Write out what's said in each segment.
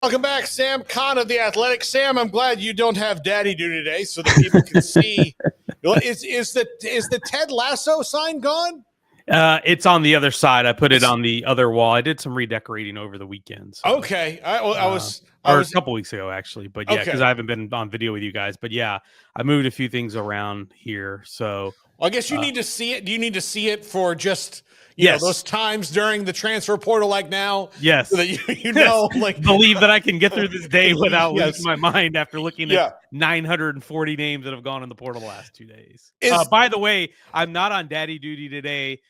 Welcome back, Sam Kahn of The Athletic. Sam, I'm glad you don't have daddy duty today so that people can see. Is the Ted Lasso sign gone? It's on the other side. I put it on the other wall. I did some redecorating over the weekend. So. Okay. I was a couple weeks ago, actually. But yeah, because okay. I haven't been on video with you guys. But yeah, I moved a few things around here. So I guess you need to see it. Do you need to see it for just you know those times during the transfer portal, like now? Yes, so that you know, like believe that I can get through this day without losing my mind after looking Yeah. at 940 names that have gone in the portal the last 2 days. Is- By the way, I'm not on daddy duty today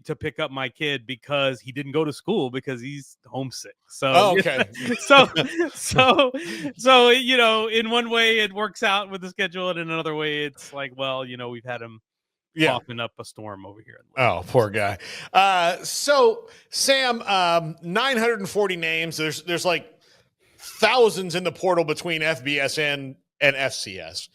to pick up my kid because he didn't go to school because he's homesick. So, okay. so you know, in one way it works out with the schedule, and in another way it's like, well, you know, we've had him coughing up a storm over here. Oh, poor guy. So Sam, 940 names. There's like thousands in the portal between FBSN and FCS.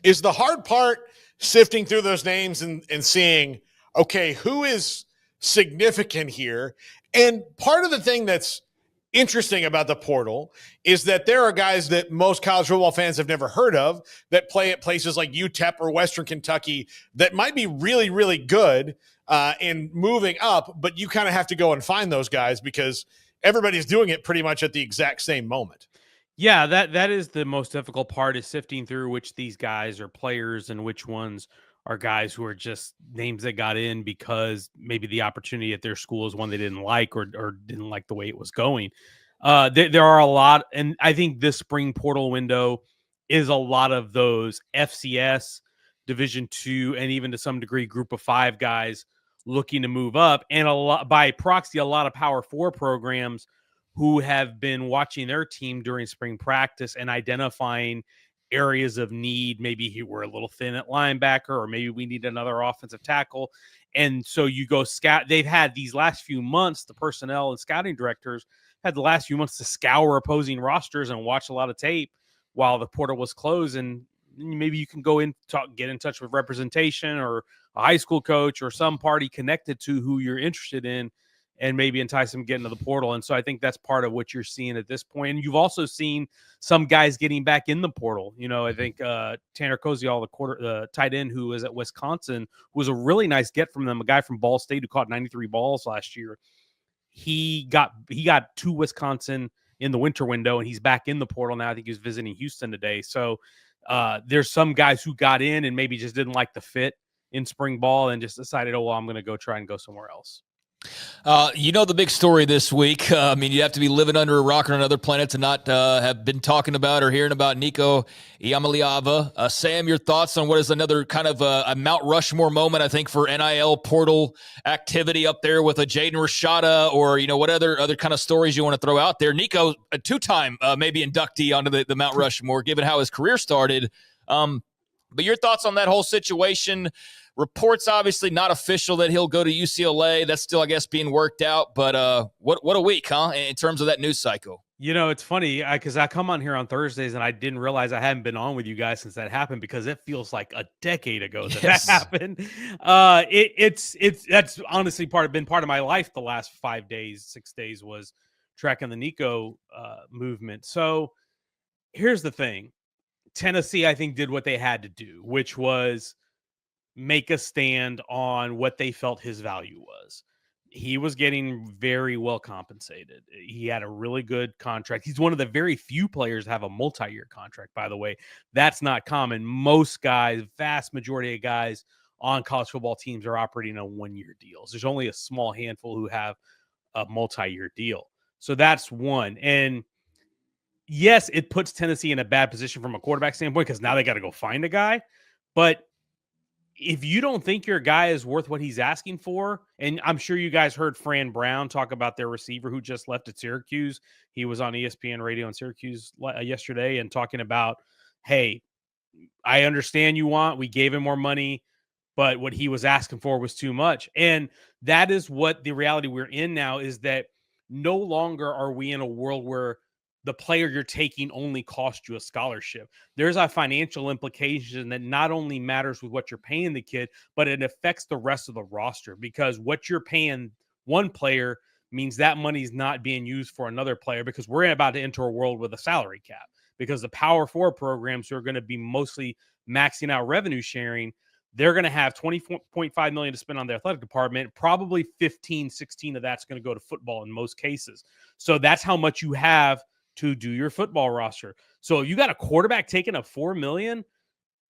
Is the hard part sifting through those names and seeing, okay, who is significant here? And part of the thing that's interesting about the portal is that there are guys that most college football fans have never heard of that play at places like UTEP or Western Kentucky that might be really, really good in moving up, but you kind of have to go and find those guys because everybody's doing it pretty much at the exact same moment. Yeah, that is the most difficult part, is sifting through which these guys are players and which ones are guys who are just names that got in because maybe the opportunity at their school is one they didn't like or didn't like the way it was going. There are a lot, and I think this spring portal window is a lot of those FCS, Division II, and even to some degree Group of 5 guys looking to move up, and a lot by proxy, a lot of Power 4 programs who have been watching their team during spring practice and identifying areas of need. Maybe we're a little thin at linebacker, or maybe we need another offensive tackle. And so you go scout. They've had these last few months, the personnel and scouting directors had the last few months to scour opposing rosters and watch a lot of tape while the portal was closed. And maybe you can go in, get in touch with representation or a high school coach or some party connected to who you're interested in, and maybe entice them to get into the portal. And so I think that's part of what you're seeing at this point. And you've also seen some guys getting back in the portal. You know, I think Tanner Koziol, the tight end who was at Wisconsin, was a really nice get from them, a guy from Ball State who caught 93 balls last year. He got to Wisconsin in the winter window, and he's back in the portal now. I think he was visiting Houston today. So there's some guys who got in and maybe just didn't like the fit in spring ball and just decided, oh, well, I'm going to go try and go somewhere else. You know the big story this week. I mean, you have to be living under a rock on another planet to not have been talking about or hearing about Nico Iamaleava. Sam, your thoughts on what is another kind of a Mount Rushmore moment, I think, for NIL portal activity up there with a Jaden Rashada, or, you know, what other kind of stories you want to throw out there? Nico, a two-time maybe inductee onto the Mount Rushmore, given how his career started. But your thoughts on that whole situation? Reports obviously not official that he'll go to UCLA. That's still, I guess, being worked out. But what a week, huh, in terms of that news cycle? You know, it's funny because I come on here on Thursdays and I didn't realize I hadn't been on with you guys since that happened, because it feels like a decade ago that happened. That's honestly been part of my life the last 6 days was tracking the Nico movement. So here's the thing. Tennessee, I think, did what they had to do, which was make a stand on what they felt his value was. He was getting very well compensated. He had a really good contract. He's one of the very few players to have a multi-year contract, by the way. That's not common. Most guys, vast majority of guys on college football teams are operating on one-year deals. There's only a small handful who have a multi-year deal. So that's one. And yes, it puts Tennessee in a bad position from a quarterback standpoint because now they got to go find a guy. But if you don't think your guy is worth what he's asking for, and I'm sure you guys heard Fran Brown talk about their receiver who just left at Syracuse. He was on ESPN radio in Syracuse yesterday and talking about, hey, I understand we gave him more money, but what he was asking for was too much. And that is what the reality we're in now, is that no longer are we in a world where the player you're taking only cost you a scholarship. There's a financial implication that not only matters with what you're paying the kid, but it affects the rest of the roster, because what you're paying one player means that money's not being used for another player because we're about to enter a world with a salary cap because the Power 4 programs who are going to be mostly maxing out revenue sharing, they're going to have $20.5 million to spend on their athletic department. Probably 15, 16 of that's going to go to football in most cases. So that's how much you have to do your football roster. So you got a quarterback taking up $4 million,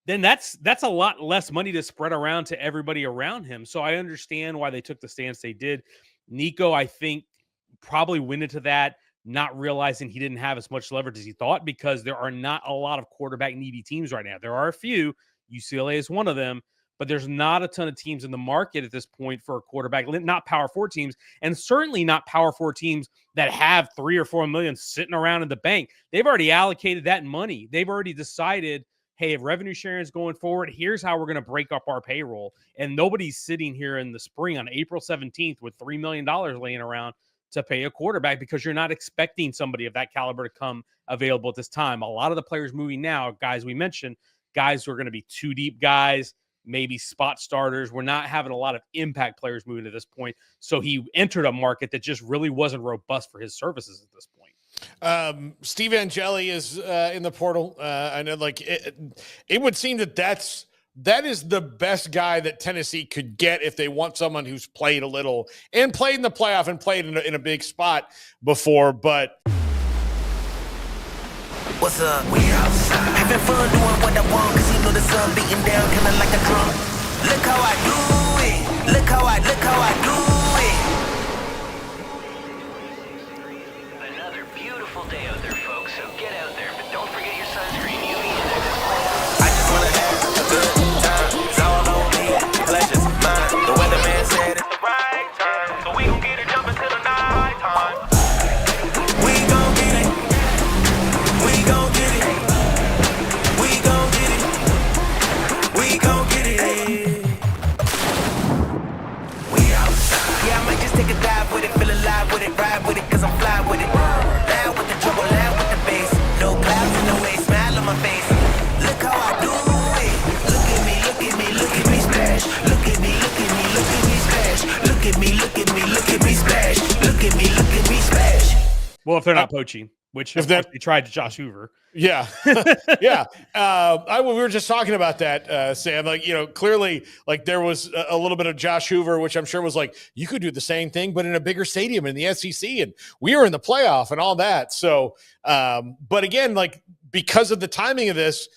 then that's a lot less money to spread around to everybody around him. So I understand why they took the stance they did. Nico, I think, probably went into that not realizing he didn't have as much leverage as he thought because there are not a lot of quarterback needy teams right now. There are a few. UCLA is one of them, but there's not a ton of teams in the market at this point for a quarterback, not Power 4 teams, and certainly not Power 4 teams that have 3 or 4 million sitting around in the bank. They've already allocated that money. They've already decided, hey, if revenue sharing is going forward, here's how we're going to break up our payroll. And nobody's sitting here in the spring on April 17th with $3 million laying around to pay a quarterback because you're not expecting somebody of that caliber to come available at this time. A lot of the players moving now, guys we mentioned, guys who are going to be 2 deep guys, maybe spot starters. We're not having a lot of impact players moving to this point. So he entered a market that just really wasn't robust for his services at this point. Steve Angeli is in the portal. I know, like it would seem that is the best guy that Tennessee could get if they want someone who's played a little and played in the playoff and played in a big spot before. But what's up? We outside. Having fun doing what I want, cause you know the sun beating down kinda like a drum. Look how I do it. Look how I do it. Another beautiful day out there, folks, so get out there, but don't forget your sunscreen. UV index. I just wanna have a good time. It's all on me. Pleasure's mine. The weatherman said it's the right time, so we gon' get it jumping till the night time. We gon' get it. We gon' get it. We gon' get it. We gon' get it. We outside. Yeah, I might just take a dive with it, feel alive with it, ride with it, cause I'm fly with it. Loud with the trouble, loud with the bass. No clouds in the way, smile on my face. Look how I do it. Look at me, look at me, look at me splash. Look at me, look at me, look at me splash. Look at me, look at me, look at me splash. Look at me, look at me splash. Well, if they're not poaching, which if they tried to Josh Hoover. yeah, yeah. We were just talking about that, Sam. Like, you know, clearly, like there was a little bit of Josh Hoover, which I'm sure was like, you could do the same thing, but in a bigger stadium in the SEC, and we were in the playoff and all that. So, but again, like because of the timing of this,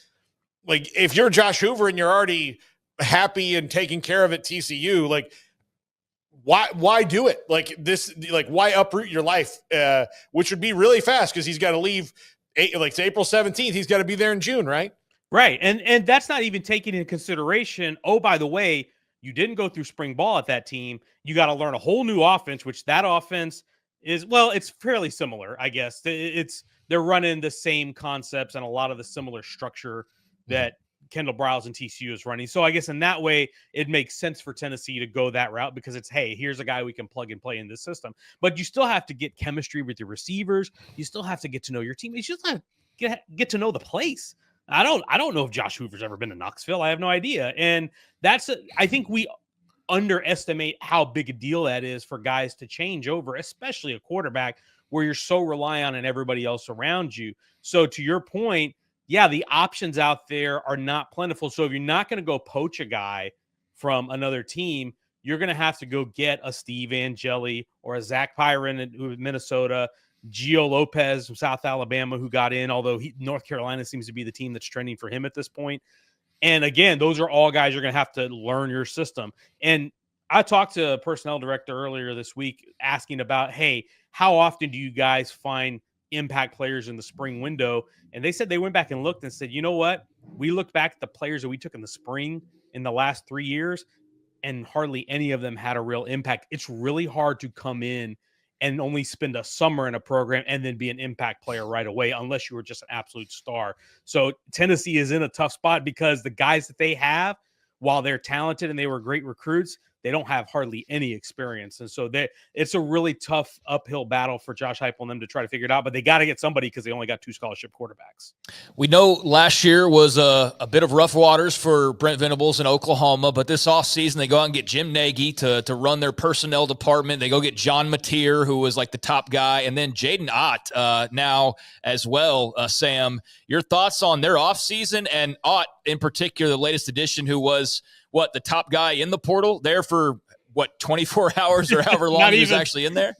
like if you're Josh Hoover and you're already happy and taking care of it, TCU, like. Why do it like this? Like, why uproot your life, which would be really fast because he's got to leave. It's April 17th. He's got to be there in June, right? Right, and that's not even taking into consideration. Oh, by the way, you didn't go through spring ball at that team. You got to learn a whole new offense, which that offense is. Well, it's fairly similar, I guess. They're running the same concepts and a lot of the similar structure that Kendall Briles and TCU is running. So I guess in that way, it makes sense for Tennessee to go that route because it's, hey, here's a guy we can plug and play in this system. But you still have to get chemistry with your receivers. You still have to get to know your team. You just have to get to know the place. I don't know if Josh Hoover's ever been to Knoxville. I have no idea. And I think we underestimate how big a deal that is for guys to change over, especially a quarterback where you're so reliant on everybody else around you. So to your point, yeah, the options out there are not plentiful. So if you're not going to go poach a guy from another team, you're going to have to go get a Steve Angeli or a Zach Pyron who is Minnesota, Gio Lopez from South Alabama who got in, although North Carolina seems to be the team that's trending for him at this point. And again, those are all guys you're going to have to learn your system. And I talked to a personnel director earlier this week asking about, hey, how often do you guys find impact players in the spring window? And they said they went back and looked and said, you know what? We looked back at the players that we took in the spring in the last 3 years, and hardly any of them had a real impact. It's really hard to come in and only spend a summer in a program and then be an impact player right away, unless you were just an absolute star. So Tennessee is in a tough spot because the guys that they have, while they're talented and they were great recruits, they don't have hardly any experience. And so it's a really tough uphill battle for Josh Heupel and them to try to figure it out, but they got to get somebody because they only got 2 scholarship quarterbacks. We know last year was a bit of rough waters for Brent Venables in Oklahoma, but this offseason they go out and get Jim Nagy to run their personnel department. They go get John Mateer, who was like the top guy, and then Jaden Ott now as well. Sam, your thoughts on their offseason and Ott in particular, the latest addition, who was the top guy in the portal there for 24 hours or however long he was actually in there?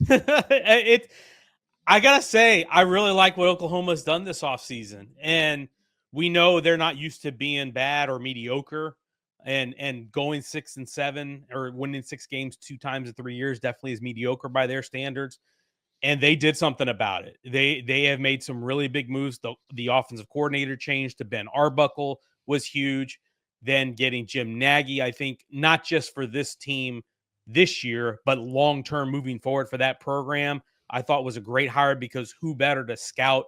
I got to say, I really like what Oklahoma's done this offseason. And we know they're not used to being bad or mediocre, and going 6-7 or winning 6 games 2 times in 3 years definitely is mediocre by their standards. And they did something about it. They have made some really big moves. The offensive coordinator change to Ben Arbuckle was huge. Then getting Jim Nagy, I think, not just for this team this year, but long-term moving forward for that program, I thought was a great hire, because who better to scout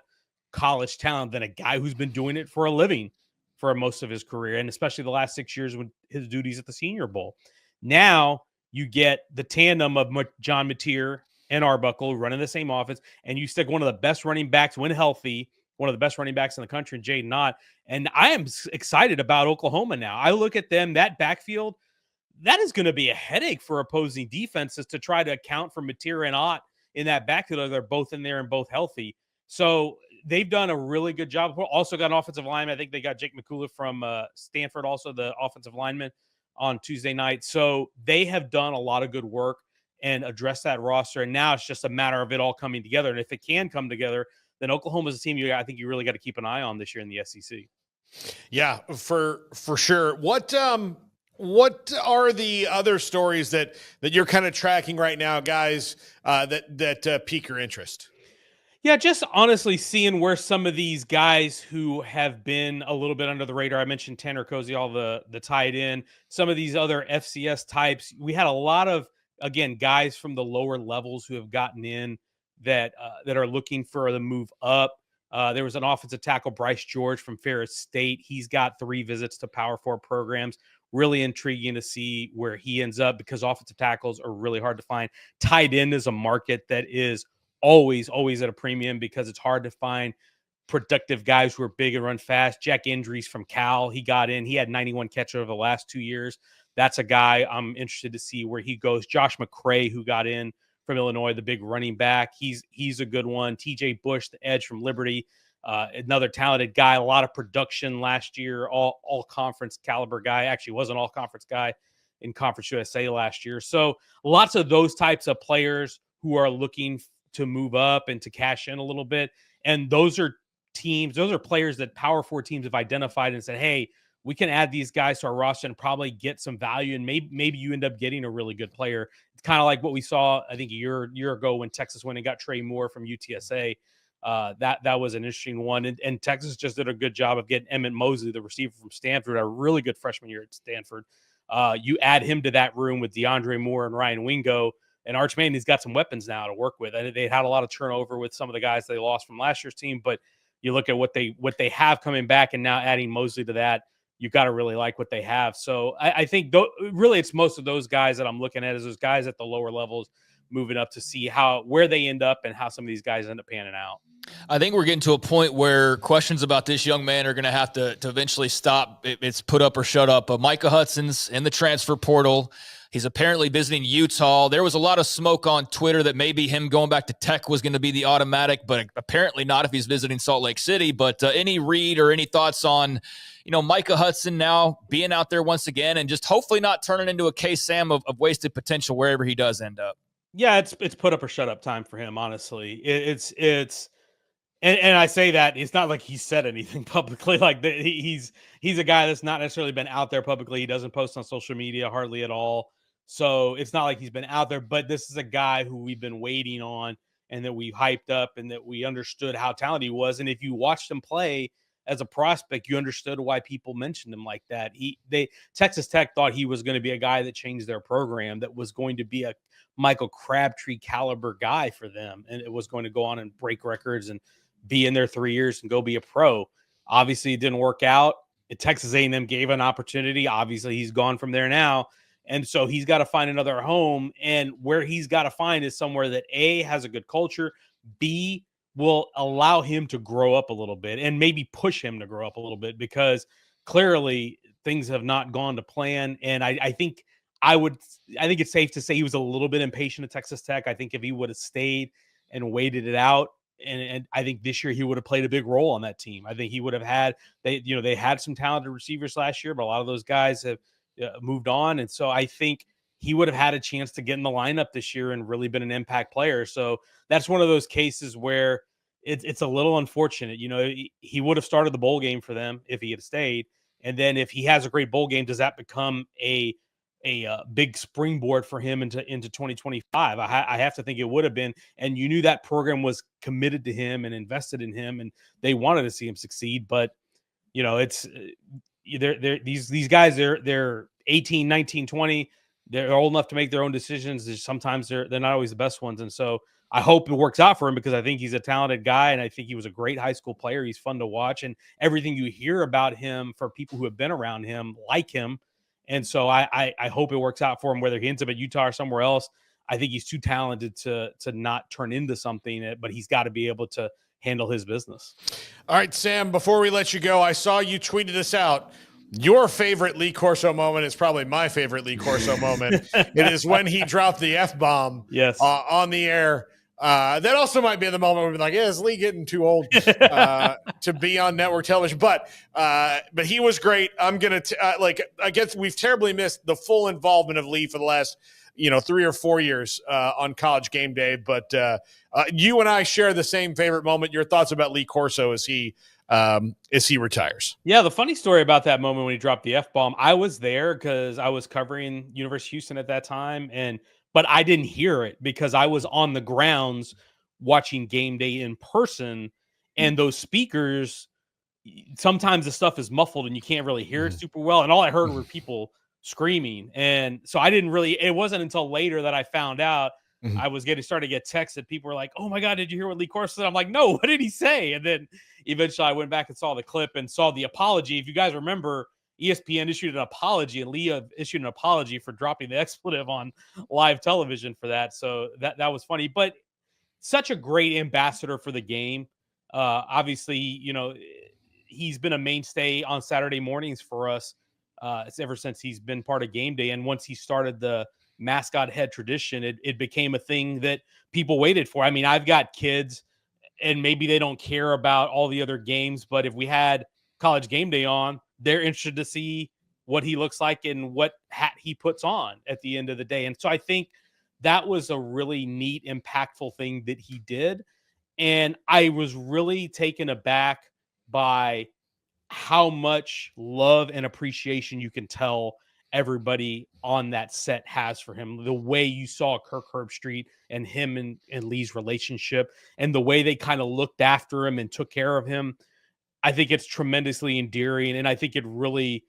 college talent than a guy who's been doing it for a living for most of his career, and especially the last 6 years with his duties at the Senior Bowl. Now you get the tandem of John Mateer and Arbuckle running the same offense, and you stick one of the best running backs when healthy, one of the best running backs in the country, Jaden Ott. And I am excited about Oklahoma now. I look at them, that backfield, that is going to be a headache for opposing defenses to try to account for Mateer and Ott in that backfield. They're both in there and both healthy. So they've done a really good job. Also got an offensive lineman. I think they got Jake McCullough from Stanford, also the offensive lineman, on Tuesday night. So they have done a lot of good work and addressed that roster. And now it's just a matter of it all coming together. And if it can come together, then Oklahoma's a team I think you really got to keep an eye on this year in the SEC. Yeah, for sure. What are the other stories that you're kind of tracking right now, guys, that pique your interest? Yeah, just honestly seeing where some of these guys who have been a little bit under the radar. I mentioned Tanner Koziol, the tight end. Some of these other FCS types. We had a lot of, again, guys from the lower levels who have gotten in that are looking for the move up. There was an offensive tackle, Bryce George from Ferris State. He's got 3 visits to Power 4 programs. Really intriguing to see where he ends up, because offensive tackles are really hard to find. Tight end is a market that is always at a premium, because it's hard to find productive guys who are big and run fast. Jack Indries from Cal, he got in. He had 91 catches over the last 2 years. That's a guy I'm interested to see where he goes. Josh McCray, who got in from Illinois, the big running back. He's a good one. TJ Bush, the edge from Liberty, another talented guy. A lot of production last year, all conference caliber guy. Actually was an all conference guy in Conference USA last year. So lots of those types of players who are looking to move up and to cash in a little bit. And those are players that Power 4 teams have identified and said, hey, we can add these guys to our roster and probably get some value. And maybe you end up getting a really good player. It's kind of like what we saw, I think, a year ago when Texas went and got Trey Moore from UTSA. That was an interesting one. And Texas just did a good job of getting Emmett Mosley, the receiver from Stanford, a really good freshman year at Stanford. You add him to that room with DeAndre Moore and Ryan Wingo, and Arch Maney's got some weapons now to work with. And they had a lot of turnover with some of the guys they lost from last year's team, but you look at what they have coming back, and now adding Mosley to that, you got to really like what they have. So I think really it's most of those guys that I'm looking at, is those guys at the lower levels moving up, to see where they end up and how some of these guys end up panning out. I think we're getting to a point where questions about this young man are going to have to eventually stop. It's put up or shut up. Micah Hudson's in the transfer portal. He's apparently visiting Utah. There was a lot of smoke on Twitter that maybe him going back to Tech was going to be the automatic, but apparently not if he's visiting Salt Lake City. But any read or any thoughts on, Micah Hudson now being out there once again, and just hopefully not turning into a case, Sam, of wasted potential wherever he does end up? Yeah, it's put up or shut up time for him, honestly. And I say that it's not like he said anything publicly. Like he's a guy that's not necessarily been out there publicly. He doesn't post on social media hardly at all. So it's not like he's been out there, but this is a guy who we've been waiting on, and that we hyped up, and that we understood how talented he was. And if you watched him play as a prospect, you understood why people mentioned him like that. Texas Tech thought he was going to be a guy that changed their program, that was going to be a Michael Crabtree caliber guy for them. And it was going to go on and break records and be in there 3 years and go be a pro. Obviously it didn't work out. Texas A&M gave an opportunity. Obviously he's gone from there now. And so he's got to find another home. And where he's got to find is somewhere that A, has a good culture, B, will allow him to grow up a little bit and maybe push him to grow up a little bit, because clearly things have not gone to plan. And I think it's safe to say he was a little bit impatient at Texas Tech. I think if he would have stayed and waited it out, and I think this year he would have played a big role on that team. I think he would have had, they had some talented receivers last year, but a lot of those guys have moved on. And so I think he would have had a chance to get in the lineup this year and really been an impact player. So that's one of those cases where it's a little unfortunate. He would have started the bowl game for them if he had stayed. And then if he has a great bowl game, does that become a big springboard for him into 2025? I have to think it would have been. And you knew that program was committed to him and invested in him, and they wanted to see him succeed. But it's these guys, they're 18, 19, 20. They're old enough to make their own decisions. Sometimes they're not always the best ones. And so I hope it works out for him, because I think he's a talented guy, and I think he was a great high school player. He's fun to watch, and everything you hear about him for people who have been around him like him. And so I hope it works out for him, whether he ends up at Utah or somewhere else. I think he's too talented to not turn into something, but he's got to be able to handle his business. All right, Sam, before we let you go, I saw you tweeted this out. Your favorite Lee Corso moment is probably my favorite Lee Corso moment. It is when he dropped the F-bomb on the air. That also might be the moment where we're like, is Lee getting too old to be on network television? But he was great. I'm going to I guess we've terribly missed the full involvement of Lee for the last 3 or 4 years on College Game Day. But you and I share the same favorite moment. Your thoughts about Lee Corso as he retires? Yeah, the funny story about that moment when he dropped the F-bomb, I was there because I was covering University of Houston at that time, but I didn't hear it because I was on the grounds watching Game Day in person, and those speakers, sometimes the stuff is muffled and you can't really hear it super well. And all I heard were people screaming. And so it wasn't until later that I found out. I was starting to get texts that people were like, "Oh my God, did you hear what Lee Corso said?" I'm like, "No, what did he say?" And then eventually I went back and saw the clip and saw the apology. If you guys remember, ESPN issued an apology, and Lee issued an apology for dropping the expletive on live television for that. So that was funny, but such a great ambassador for the game. Obviously, he's been a mainstay on Saturday mornings for us ever since he's been part of Game Day. And once he started the mascot head tradition, it became a thing that people waited for. I mean, I've got kids, and maybe they don't care about all the other games, but if we had College Game Day on, they're interested to see what he looks like and what hat he puts on at the end of the day. And so I think that was a really neat, impactful thing that he did. And I was really taken aback by how much love and appreciation you can tell everybody on that set has for him. The way you saw Kirk Herbstreit and him and Lee's relationship, and the way they kind of looked after him and took care of him, I think it's tremendously endearing. And I think it really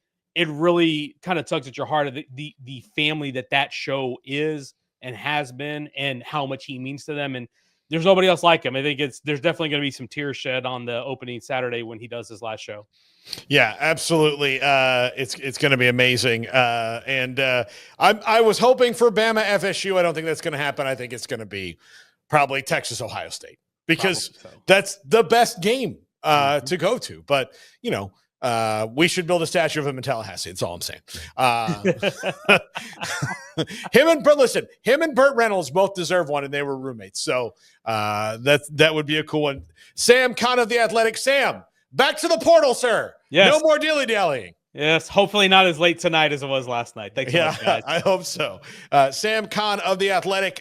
kind of tugs at your heart of the family that show is and has been, and how much he means to them. And there's nobody else like him. I think there's definitely going to be some tears shed on the opening Saturday when he does his last show. Yeah, absolutely. It's going to be amazing. I was hoping for Bama FSU. I don't think that's going to happen. I think it's going to be probably Texas Ohio State, because that's the best game to go to. But we should build a statue of him in Tallahassee. That's all I'm saying. Him and Burt Reynolds both deserve one, and they were roommates. So that would be a cool one. Sam Kahn of The Athletic. Sam, back to the portal, sir. Yes. No more dilly-dallying. Yes, hopefully not as late tonight as it was last night. Thanks so much, guys. I hope so. Sam Kahn of The Athletic.